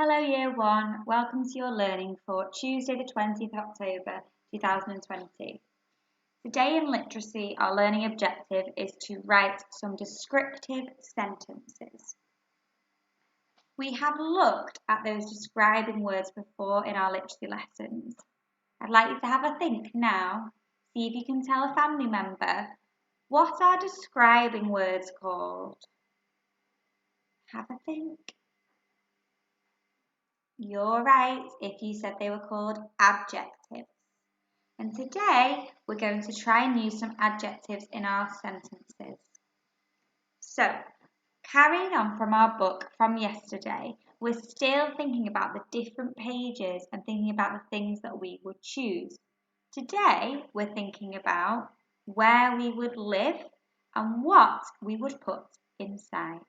Hello Year 1, welcome to your learning for Tuesday the 20th of October 2020. Today in literacy our learning objective is to write some descriptive sentences. We have looked at those describing words before in our literacy lessons. I'd like you to have a think now, see if you can tell a family member what are describing words called. Have a think. You're right if you said they were called adjectives. And today we're going to try and use some adjectives in our sentences. So, carrying on from our book from yesterday, we're still thinking about the different pages and thinking about the things that we would choose. Today we're thinking about where we would live and what we would put inside.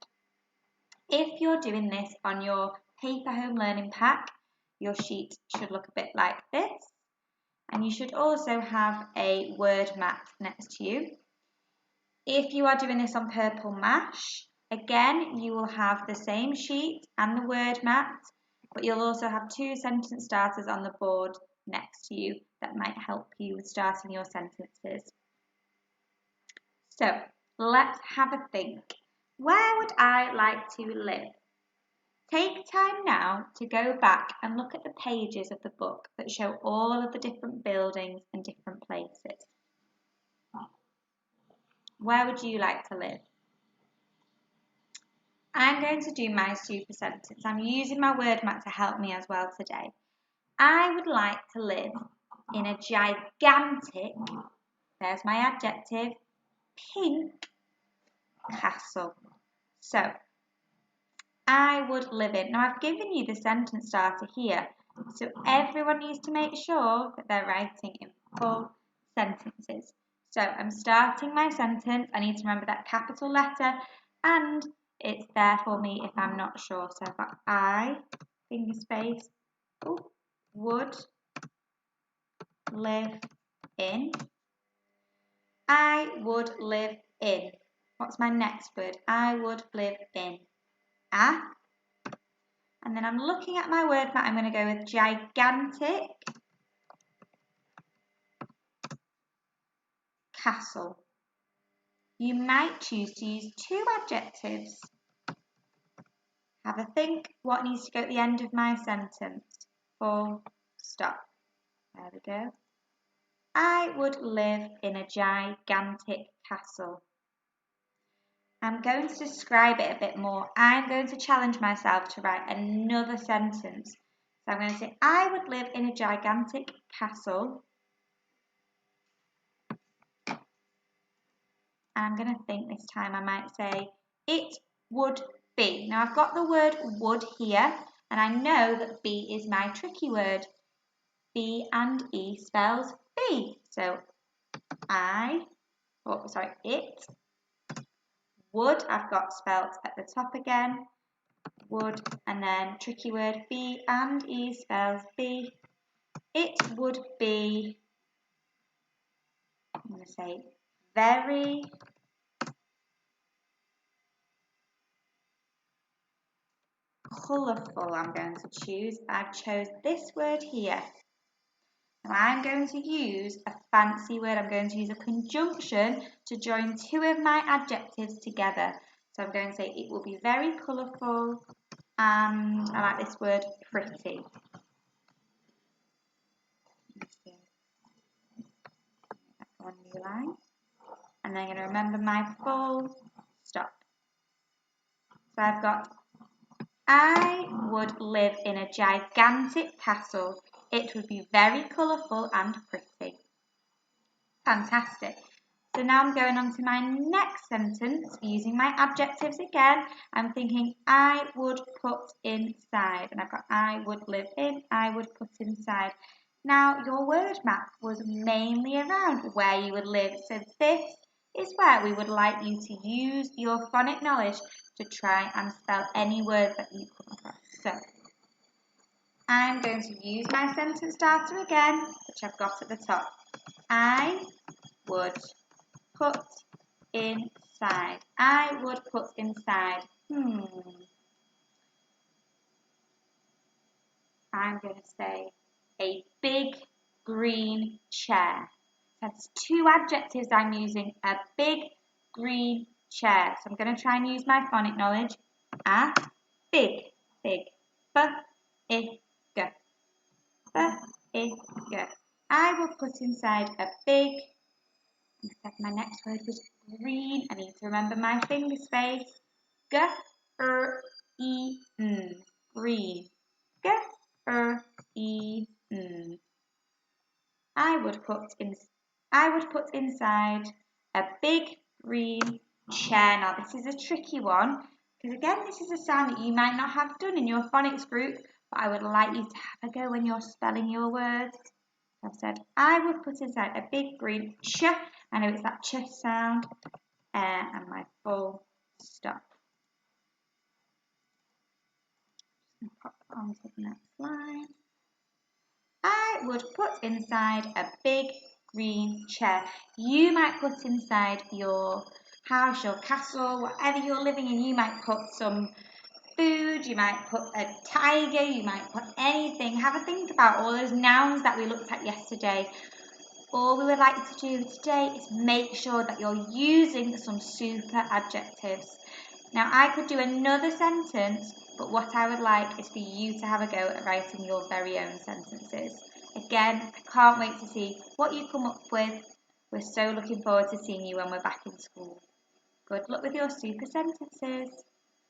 If you're doing this on your paper home learning pack, your sheet should look a bit like this, and you should also have a word map next to you. If you are doing this on purple mash, again you will have the same sheet and the word map, but you'll also have two sentence starters on the board next to you that might help you with starting your sentences. So let's have a think. Where would I like to live? Take time now to go back and look at the pages of the book that show all of the different buildings and different places. Where would you like to live? I'm going to do my super sentence. I'm using my word map to help me as well today. I would like to live in a gigantic, there's my adjective, pink castle. So, I would live in. Now I've given you the sentence starter here, so everyone needs to make sure that they're writing in full sentences. So I'm starting my sentence. I need to remember that capital letter and it's there for me if I'm not sure. So I've got I, finger space, would live in. I would live in. What's my next word? I would live in. And then I'm looking at my word map. I'm going to go with gigantic castle. You might choose to use two adjectives. Have a think what needs to go at the end of my sentence. Full stop. There we go. I would live in a gigantic castle. I'm going to describe it a bit more. I'm going to challenge myself to write another sentence. So I'm going to say, I would live in a gigantic castle. And I'm going to think this time I might say, it would be. Now I've got the word would here, and I know that be is my tricky word. B and E spells be. So it. Would, I've got spelt at the top again. Would, and then tricky word B and E spells be. It would be, I'm going to say, very colourful. I'm going to choose. I've chose this word here. Now I'm going to use a fancy word. I'm going to use a conjunction to join two of my adjectives together. So I'm going to say it will be very colourful and I like this word pretty. One new line. And then I'm going to remember my full stop. So I've got, I would live in a gigantic castle. It would be very colourful and pretty. Fantastic. So now I'm going on to my next sentence using my adjectives again. I'm thinking I would put inside. And I've got I would live in, I would put inside. Now your word map was mainly around where you would live. So this is where we would like you to use your phonic knowledge to try and spell any word that you come across. So I'm going to use my sentence starter again, which I've got at the top. I would put inside. I would put inside. I'm going to say a big green chair. That's two adjectives I'm using. A big green chair. So I'm going to try and use my phonic knowledge. A big, big. B-I-G. B-I-G. I will put inside a big. My next word was green. I need to remember my finger space. G-R-E-N. Green. G-R-E-N. I would put inside a big green chair. Now this is a tricky one because again this is a sound that you might not have done in your phonics group, but I would like you to have a go when you're spelling your words. I've said I would put inside a big green ch. I know it's that ch sound, and my full stop. Just pop on to the next line. I would put inside a big green chair. You might put inside your house, your castle, whatever you're living in. You might put some food, you might put a tiger, you might put anything. Have a think about all those nouns that we looked at yesterday. All we would like you to do today is make sure that you're using some super adjectives. Now I could do another sentence, but what I would like is for you to have a go at writing your very own sentences. Again, I can't wait to see what you come up with. We're so looking forward to seeing you when we're back in school. Good luck with your super sentences.